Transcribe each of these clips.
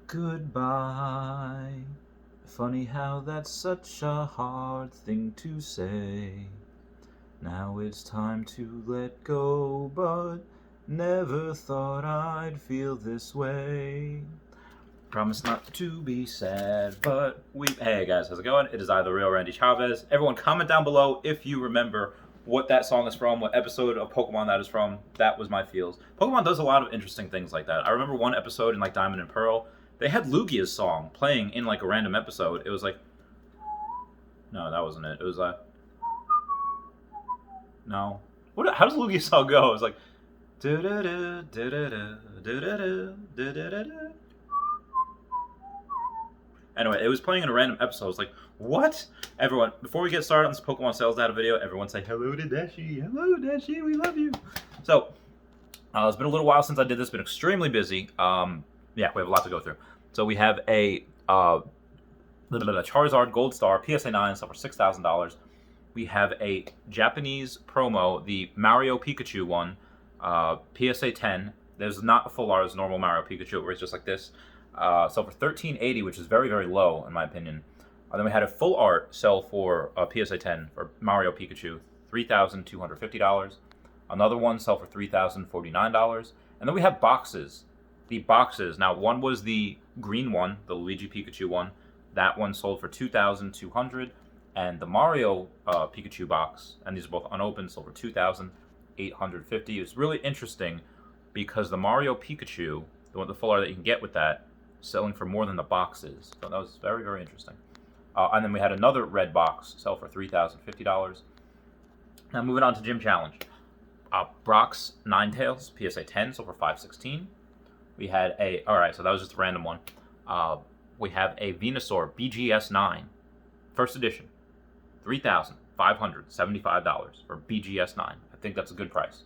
Goodbye. Funny how that's such a hard thing to say. Now it's time to let go, but never thought I'd feel this way. Promise not to be sad, but we... Hey guys, how's it going? It is I, the real Randy Chavez. Everyone comment down below if you remember what that song is from, what episode of Pokemon that is from. That was my feels. Pokemon does a lot of interesting things like that. I remember one episode in like Diamond and Pearl, they had Lugia's song playing in like a random episode. It was like... No, that wasn't it. It was like... No. What? How does Lugia's song go? It was like... Anyway, it was playing in a random episode. I was like, what? Everyone, before we get started on this Pokemon sales data video, everyone say, hello to Dashi. Hello, Dashi. We love you. So, it's been a little while since I did this. Been extremely busy. Yeah, we have a lot to go through. So we have a Charizard Gold Star PSA9, sell for $6,000. We have a Japanese promo, the Mario Pikachu one, PSA 10. There's not a full art, it's normal Mario Pikachu, where it's just like this. Sell for $13.80, which is very, very low in my opinion. Then we had a full art sell for PSA 10 for Mario Pikachu, $3,250. Another one sell for $3,049. And then we have boxes. The boxes. Now, one was the green one, the Luigi Pikachu one. That one sold for $2,200. And the Mario Pikachu box, and these are both unopened, sold for $2,850. It's really interesting because the Mario Pikachu, the full art that you can get with that, selling for more than the boxes. So that was very, very interesting. And then we had another red box sell for $3,050. Now moving on to Gym Challenge. Brock's Ninetales PSA 10 sold for $516. We had a... Alright, so that was just a random one. We have a Venusaur BGS 9. First edition. $3,575 for BGS 9. I think that's a good price.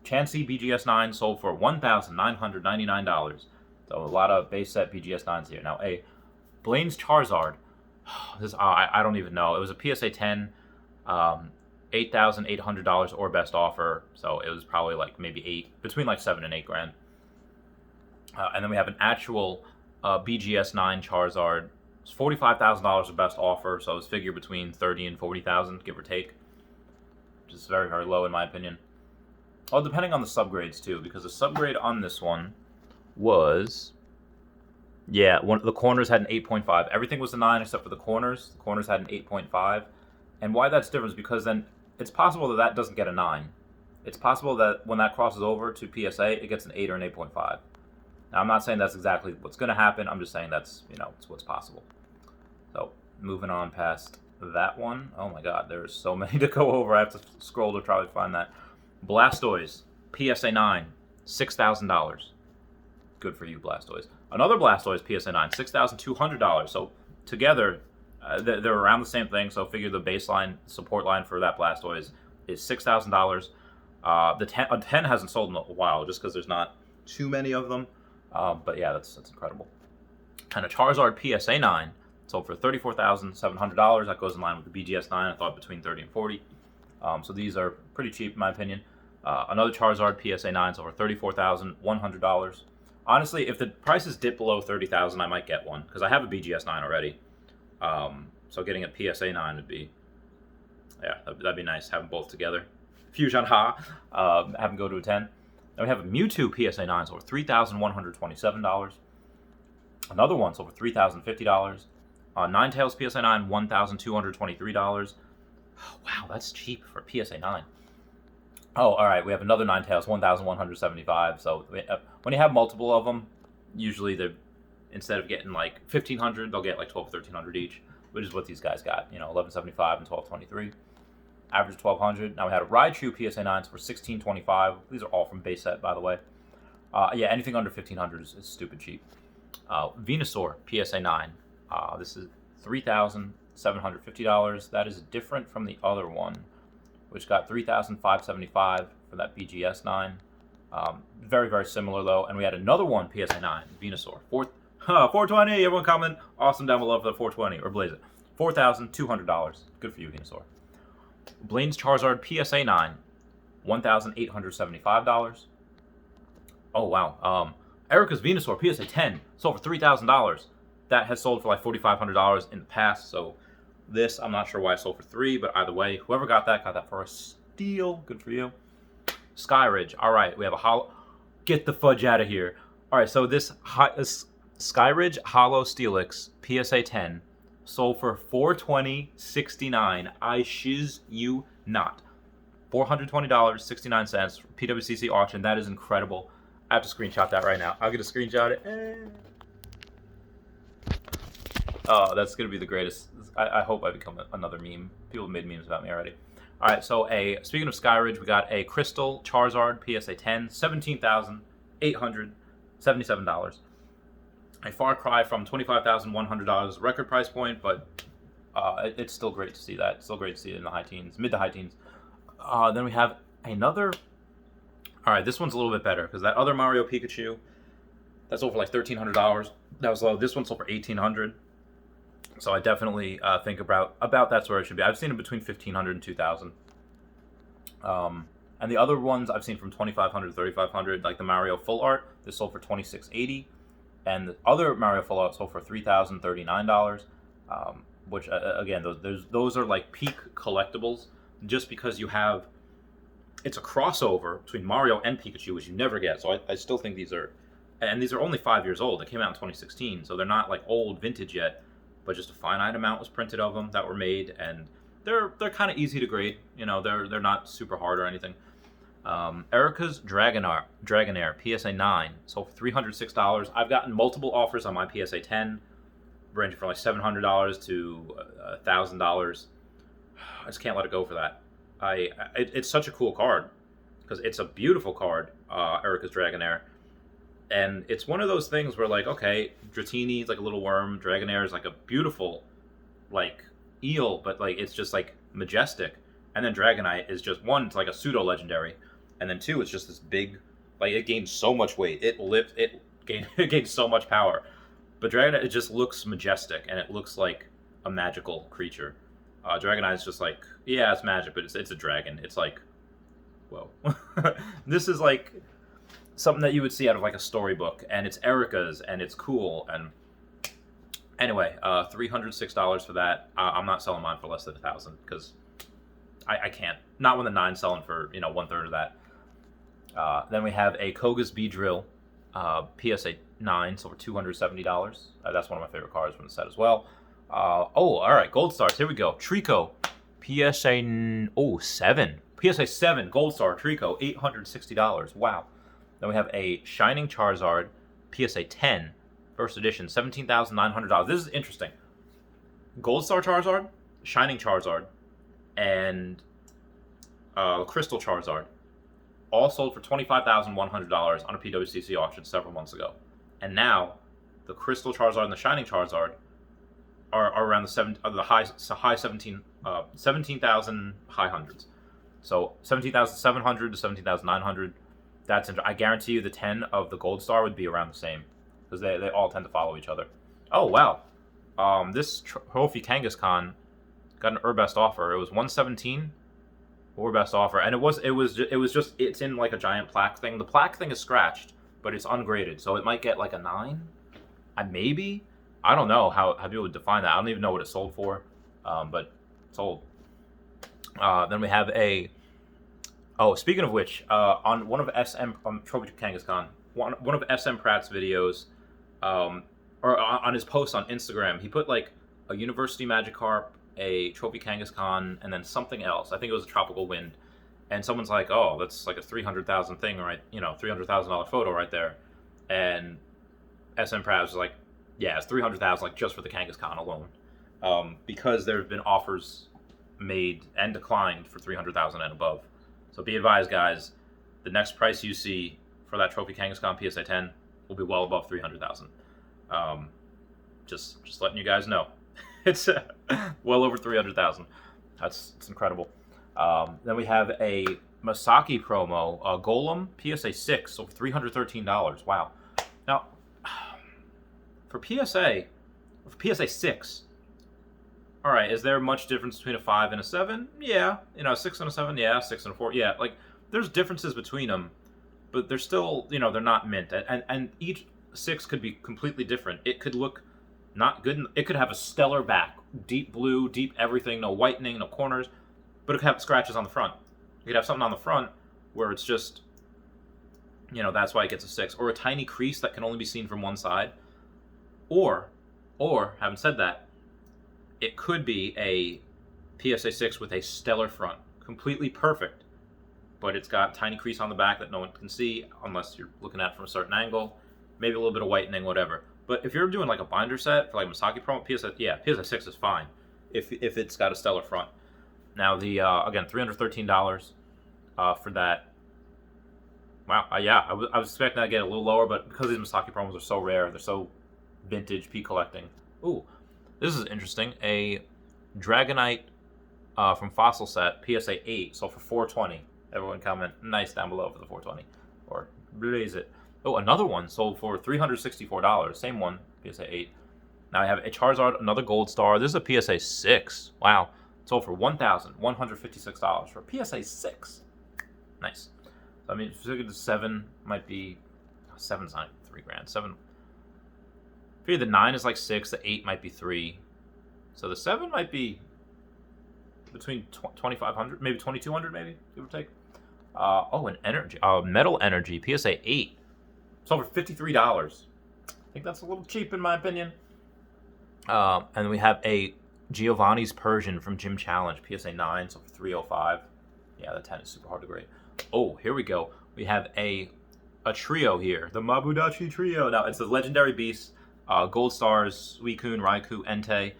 Chansey BGS 9 sold for $1,999. So a lot of base set BGS 9s here. Now, a Blaine's Charizard. This I don't even know. It was a PSA 10, $8,800 or best offer. So it was probably like maybe between like $7,000 and $8,000. And then we have an actual BGS 9 Charizard. It's $45,000 or best offer. So it was figured between $30,000 and $40,000, give or take. Which is very, very low in my opinion. Well, depending on the subgrades too, because the subgrade on this one was, yeah, the corners had an 8.5. Everything was a 9 except for the corners. The corners had an 8.5. And why that's different is because then it's possible that that doesn't get a 9. It's possible that when that crosses over to PSA, it gets an 8 or an 8.5. Now, I'm not saying that's exactly what's going to happen. I'm just saying that's, it's what's possible. So, moving on past that one. Oh my god, there's so many to go over. I have to scroll to try to find that. Blastoise, PSA 9, $6,000. Good for you, Blastoise. Another Blastoise, PSA 9, $6,200. So together, they're around the same thing. So figure the baseline support line for that Blastoise is $6,000. The 10 hasn't sold in a while just because there's not too many of them. But yeah, that's incredible. And a Charizard PSA 9 sold for $34,700. That goes in line with the BGS 9. I thought between $30,000 and $40,000. So these are pretty cheap in my opinion. Another Charizard PSA 9 sold for $34,100. Honestly, if the prices dip below $30,000, I might get one because I have a BGS 9 already. So getting a PSA 9 would be, yeah, that'd be nice. Have them both together. Fusion Ha. Have them go to a 10. Then we have a Mewtwo PSA 9 sold for $3,127. Another one sold for $3,050. Ninetales PSA 9, $1,223. Oh, wow, that's cheap for PSA 9. Oh, all right, we have another Ninetales, $1,175. So when you have multiple of them, usually they're, instead of getting like $1,500, they'll get like $1,200 or $1,300 each, which is what these guys got. $1,175 and $1,223. Average $1,200. Now we had a Raichu PSA 9s for $1,625. These are all from base set, by the way. Yeah, anything under $1,500 is stupid cheap. Venusaur PSA 9. This is $3,750. That is different from the other one, which got $3,575 for that BGS 9. Very, very similar though. And we had another one, PSA 9, Venusaur. 420, everyone comment awesome down below for the 420, or blaze it. $4,200. Good for you, Venusaur. Blaine's Charizard PSA 9, $1,875. Oh, wow. Erica's Venusaur PSA 10 sold for $3,000. That has sold for like $4,500 in the past. So this, I'm not sure why it sold for $3,000, but either way, whoever got that for a steal. Good for you. Skyridge. All right, we have a hollow. Get the fudge out of here. All right, so this Skyridge Hollow Steelix PSA 10 sold for $420.69. I shiz you not. $420.69 PWCC auction. That is incredible. I have to screenshot that right now. I'll get a screenshot it. Oh, that's gonna be the greatest. I hope I become another meme. People have made memes about me already. All right, so speaking of Skyridge, we got a Crystal Charizard PSA 10, $17,877. A far cry from $25,100 record price point, but it's still great to see that. It's still great to see it in the high teens, mid to high teens. Then we have another. All right, this one's a little bit better because that other Mario Pikachu, that's over like $1,300. That was low. This one sold for $1,800. So I definitely think about that's where it should be. I've seen it between $1,500 and $2,000. And the other ones I've seen from $2,500 to $3,500, like the Mario Full Art, this sold for $2,680, and the other Mario Full Art sold for $3,039. Which again, those are like peak collectibles, just because it's a crossover between Mario and Pikachu, which you never get. So I still think these are only 5 years old. They came out in 2016, so they're not like old vintage yet. But just a finite amount was printed of them that were made, and they're kind of easy to grade. You know, they're not super hard or anything. Erica's Dragonair PSA 9 sold for $306. I've gotten multiple offers on my PSA 10, ranging from like $700 to $1,000. I just can't let it go for that. It's such a cool card because it's a beautiful card, Erica's Dragonair. And it's one of those things where, like, okay, Dratini is like a little worm. Dragonair is like a beautiful, like, eel, but, like, it's just, like, majestic. And then Dragonite is just, one, it's like a pseudo-legendary. And then two, it's just this big, like, it gains so much weight. It gains so much power. But Dragonite, it just looks majestic, and it looks like a magical creature. Dragonite is just like, yeah, it's magic, but it's a dragon. It's like, whoa. This is, like, something that you would see out of like a storybook, and it's Erica's, and it's cool. And anyway, $306 for that. I'm not selling mine for less than $1,000 because I can't. Not when the 9's selling for 1/3 of that. Then we have a Koga's Beedrill PSA 9, so for $270. That's one of my favorite cards from the set as well. All right, Gold Stars. Here we go. Trico PSA 7. PSA 7 Gold Star Trico, $860. Wow. Then we have a Shining Charizard, PSA 10, first edition, $17,900. This is interesting. Gold Star Charizard, Shining Charizard, and Crystal Charizard all sold for $25,100 on a PWCC auction several months ago. And now, the Crystal Charizard and the Shining Charizard are around the high 17,000 high hundreds. So 17,700 to 17,900. I guarantee you the 10 of the Gold Star would be around the same, because they all tend to follow each other. Oh, wow. This Trophy Kangaskhan got an Best offer. It was $117 Best offer, and it was just it's in like a giant plaque thing. The plaque thing is scratched, but it's ungraded, so it might get like a 9. Maybe. I don't know how people would define that. I don't even know what it sold for, but it sold. Then we have a. Oh, speaking of which, on one of Trophy Kangaskhan, one of SM Pratt's videos, or on his post on Instagram, he put like a University Magikarp, a Trophy Kangaskhan, and then something else. I think it was a Tropical Wind, and someone's like, "Oh, that's like a $300,000 thing, right? $300,000 photo right there," and SM Pratt was like, "Yeah, it's $300,000 like just for the Kangaskhan alone," because there have been offers made and declined for $300,000 and above. So be advised, guys, the next price you see for that Trophy Kangaskhan PSA 10 will be well above $300,000. Just letting you guys know. It's well over $300,000. It's incredible. Then we have a Masaki promo, Golem PSA 6, so for $313. Wow. Now, for PSA 6, all right, is there much difference between a 5 and a 7? Yeah. 6 and a 7? Yeah. 6 and a 4? Yeah. Like, there's differences between them, but they're still, they're not mint. And each, 6 could be completely different. It could look not good. It could have a stellar back, deep blue, deep everything, no whitening, no corners, but it could have scratches on the front. You could have something on the front where it's just, that's why it gets a 6, or a tiny crease that can only be seen from one side, or having said that, it could be a PSA 6 with a stellar front, completely perfect, but it's got a tiny crease on the back that no one can see unless you're looking at it from a certain angle, maybe a little bit of whitening, whatever. But if you're doing like a binder set for like Misaki promo, PSA 6 is fine if it's got a stellar front. Now the again, $313 for that. Wow, I was expecting that to get a little lower, but because these Misaki promos are so rare, they're so vintage, P collecting. Ooh, this is interesting. A Dragonite from Fossil Set, PSA 8, so for $420. Everyone comment nice down below for the $420, or blaze it. Oh, another one sold for $364. Same one, PSA 8. Now I have a Charizard, another Gold Star. This is a PSA 6. Wow, sold for $1,156 for a PSA 6. Nice. So, I mean, if you look at the 7, might be 7's not $3,000. 7. Figure the 9 is like 6. The 8 might be 3. So the 7 might be between 2,500, maybe 2,200, maybe give or take. An energy, Metal Energy, PSA 8. Sold for $53. I think that's a little cheap in my opinion. And we have a Giovanni's Persian from Gym Challenge, PSA 9, so for $305. Yeah, the 10 is super hard to grade. Oh, here we go. We have a trio here, the Mabudachi Trio. Now, it's the Legendary Beasts, Gold Stars, Suicune, Raikou, Entei,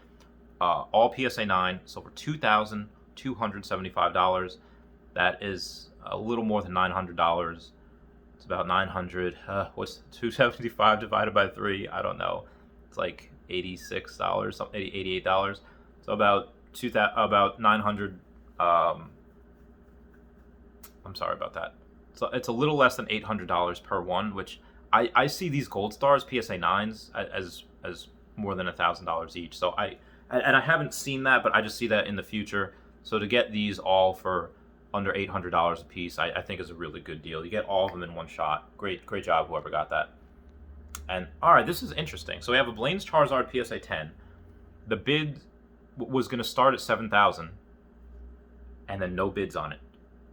all PSA 9, so for $2,275. That is a little more than $900. It's about 900. What's 275 divided by 3? I don't know. It's like $86, something, $88. So about 900. I'm sorry about that. So it's a little less than $800 per one, which I see these Gold Stars, PSA 9s, as more than $1,000 each. So I haven't seen that, but I just see that in the future. So to get these all for under $800 a piece, I think is a really good deal. You get all of them in one shot. Great job, whoever got that. And all right, this is interesting. So we have a Blaine's Charizard PSA 10. The bid was going to start at $7,000, and then no bids on it.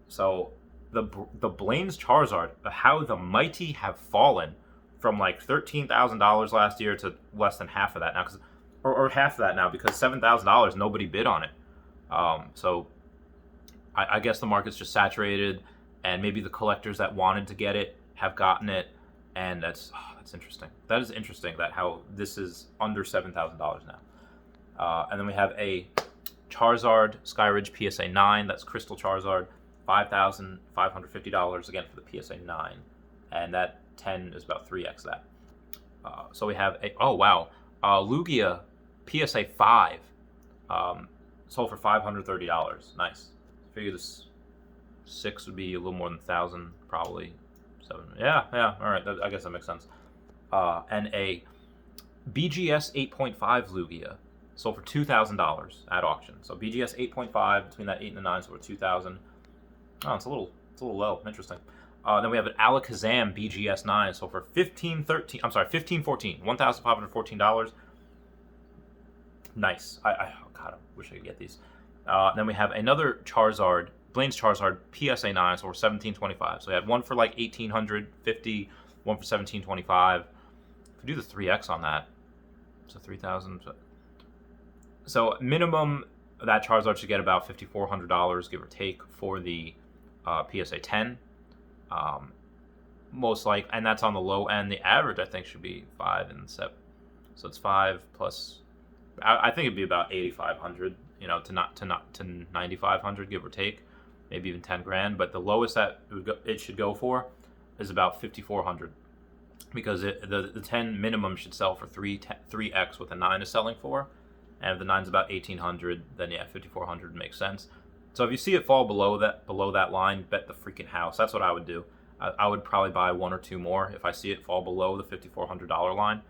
So the Blaine's Charizard, how the mighty have fallen from like $13,000 last year to less than half of that now, or half of that now, because $7,000 nobody bid on it. So I guess the market's just saturated, and maybe the collectors that wanted to get it have gotten it, and that's interesting. That is interesting that how this is under $7,000 now. And then we have a Charizard Skyridge PSA 9. That's Crystal Charizard, $5,550 again for the PSA 9, and that 10 is about 3x that. So we have a Lugia PSA 5, sold for $530. Nice. I figure this 6 would be a little more than 1,000, probably 7. Yeah. All right, I guess that makes sense. And a BGS 8.5 Lugia sold for $2,000 at auction. So BGS 8.5, between that 8 and the 9, so we're $2,000. Oh, it's a little low. Interesting. Then we have an Alakazam BGS 9, so for $1,514, $1,514. Nice. I wish I could get these. Then we have another Charizard, Blaine's Charizard PSA 9, so for $1,725. So we had one for like $1,850, one for $1,725. If we do the 3x on that, so $3,000. So minimum that Charizard should get about $5,400, give or take, for the PSA 10. Most likely, and that's on the low end. The average, I think, should be 5 and 7. So it's 5 plus. I think it'd be about 8,500, to 9,500, give or take, maybe even 10 grand. But the lowest that it should go for is about 5,400, because the 10 minimum should sell for 3x what the 9 is selling for, and if the 9's about 1,800, then yeah, 5,400 makes sense. So if you see it fall below that line, bet the freaking house. That's what I would do. I would probably buy one or two more if I see it fall below the $5,400 line,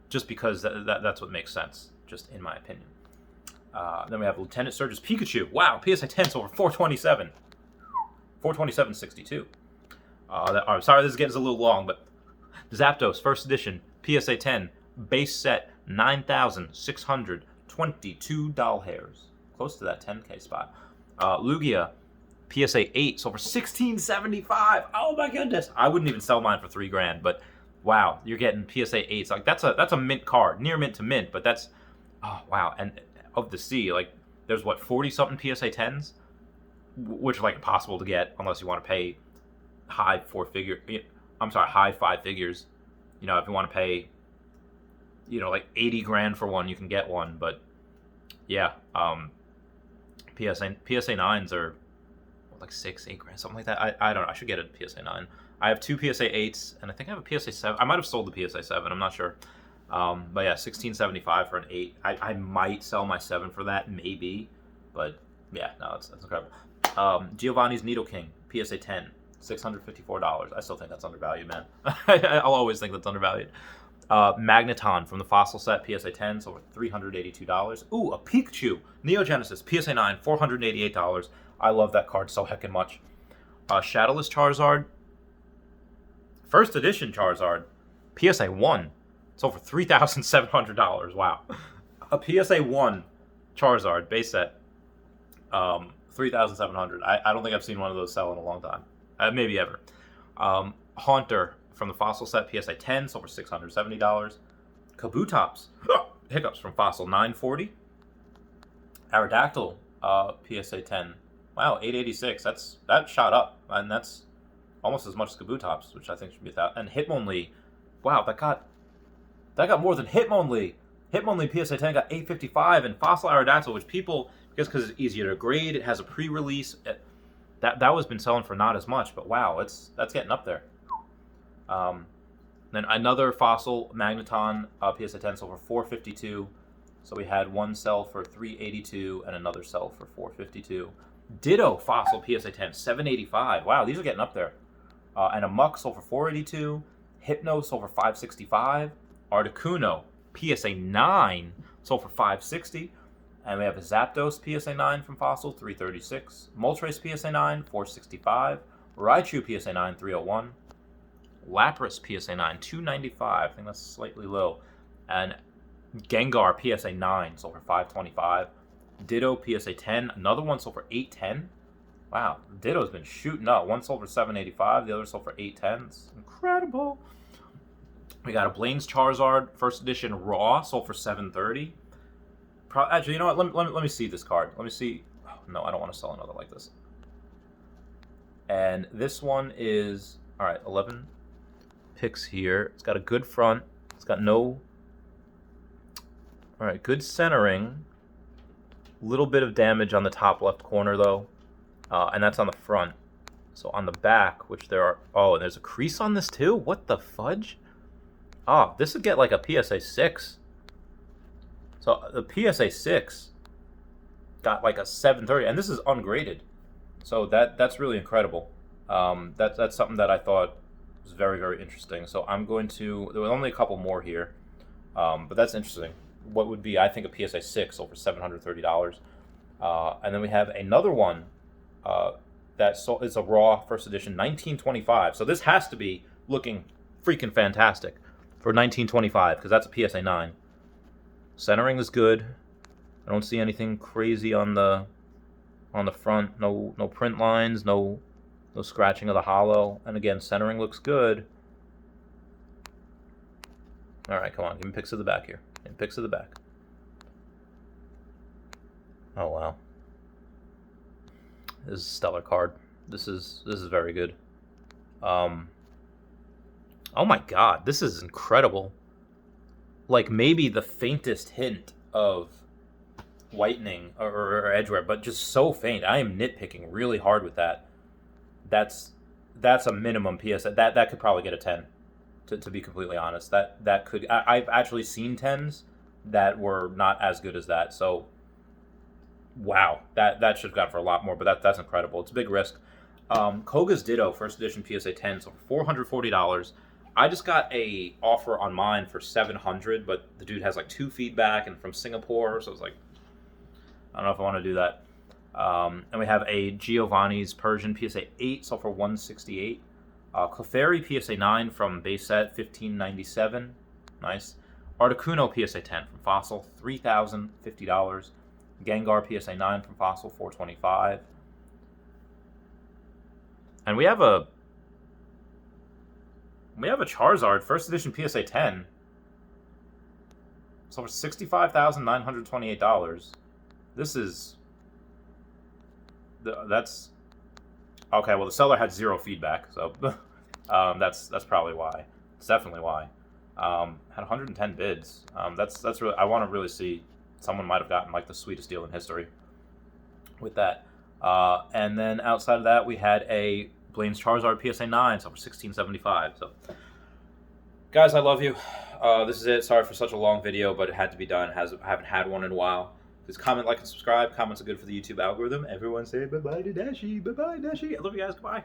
just because that's what makes sense, just in my opinion. Then we have Lieutenant Surge's Pikachu. Wow, PSA 10 sold for $427. $427.62. I'm sorry, this is getting a little long, but Zapdos First Edition PSA 10, base set, 9,622 doll hairs. Close to that 10K spot. Lugia, PSA 8, sold for $16.75. Oh my goodness. I wouldn't even sell mine for $3,000, but wow, you're getting PSA 8s. Like that's a mint card, near mint to mint, but that's, oh wow. And of the sea, like there's what, 40 something PSA 10s, which are like impossible to get unless you want to pay high five figures. You know, if you want to pay, you know, like $80,000 for one, you can get one. But yeah, PSA 9s are like $6-8,000, something like that. I don't know. I should get a PSA 9. I have 2 PSA 8s, and I think I have a PSA 7. I might have sold the PSA 7. I'm not sure. But yeah, $16.75 for an 8. I might sell my 7 for that, maybe. But yeah, no, that's incredible. Giovanni's Needle King, PSA 10, $654. I still think that's undervalued, man. I'll always think that's undervalued. Magneton from the Fossil set, PSA 10, so $382. Ooh, a Pikachu, Neo Genesis, PSA 9, $488. I love that card so heckin' much. Shadowless Charizard, first edition Charizard, PSA 1, sold for $3,700. Wow. A PSA 1 Charizard, base set, $3,700. I don't think I've seen one of those sell in a long time. Maybe ever. Haunter from the Fossil set, PSA 10, sold for $670. Kabutops, Hiccups from Fossil, $940. Aerodactyl, PSA 10. Wow, $886. That shot up, and that's almost as much as Kabutops, which I think should be $1,000. And Hitmonlee, wow, that got more than Hitmonlee. Hitmonlee PSA 10 got $855, and Fossil Aerodactyl, which people, because it's easier to grade, it has a pre-release. That was been selling for not as much, but wow, that's getting up there. Then another Fossil Magneton PSA 10 sold for $452. So we had one sell for $382 and another sell for $452. Ditto Fossil PSA 10, $785. Wow, these are getting up there. And a Muck sold for $482. Hypno sold for $565. Articuno PSA 9 sold for $560. And we have a Zapdos PSA 9 from Fossil, $336. Moltres PSA 9, $465. Raichu PSA 9, $301. Lapras PSA 9, $295. I think that's slightly low. And Gengar PSA 9 sold for $525. Ditto PSA 10, another one sold for $810. Wow, Ditto's been shooting up. One sold for $785, the other sold for $810. It's incredible. We got a Blaine's Charizard, first edition raw, sold for $730. Actually, you know what? Let me see this card. Let me see. Oh, no, I don't want to sell another like this. And this one is, all right, 11 picks here. It's got a good front. It's got no, all right, good centering. Little bit of damage on the top left corner, though. And that's on the front. So on the back, which there are, oh, and there's a crease on this too? What the fudge? Oh, this would get like a PSA 6. So the PSA 6 got like a 730, and this is ungraded. So that's really incredible. That's something that I thought was very, very interesting. So I'm going to, there were only a couple more here, but that's interesting. What would be, I think, a PSA 6 over $730. And then we have another one it's a raw first edition, 1925. So this has to be looking freaking fantastic for 1925, because that's a PSA 9. Centering is good. I don't see anything crazy on the front. No print lines, no scratching of the hollow. And again, centering looks good. All right, come on, give me pics of the back here. Give me pics of the back. Oh wow, this is a stellar card. This is very good. Oh my god, this is incredible. Like maybe the faintest hint of whitening or edge wear, but just so faint. I am nitpicking really hard with that. That's a minimum PSA. That could probably get a 10. To be completely honest, that could. I've actually seen 10s that were not as good as that. So, wow, that should have gone for a lot more. But that's incredible. It's a big risk. Koga's Ditto first edition PSA 10, so for $440. I just got a offer on mine for $700, but the dude has like 2 feedback and from Singapore, so it's like, I don't know if I want to do that. And we have a Giovanni's Persian PSA 8, sold for $168. Clefairy PSA 9 from base set, $1597. Nice. Articuno PSA 10 from Fossil, $3,050. Gengar PSA 9 from Fossil, $425. And we have a Charizard first edition PSA 10. It's over $65,928. This is that's okay. Well, the seller had zero feedback, so that's probably why. It's definitely why. Had 110 bids. That's really, I want to really see. Someone might have gotten like the sweetest deal in history with that. And then outside of that, we had a Blaine's Charizard PSA 9, so for $16.75. So, guys, I love you. This is it. Sorry for such a long video, but it had to be done. I haven't had one in a while. Please comment, like, and subscribe. Comments are good for the YouTube algorithm. Everyone say bye-bye to Dashi. Bye-bye, Dashi. I love you guys. Goodbye.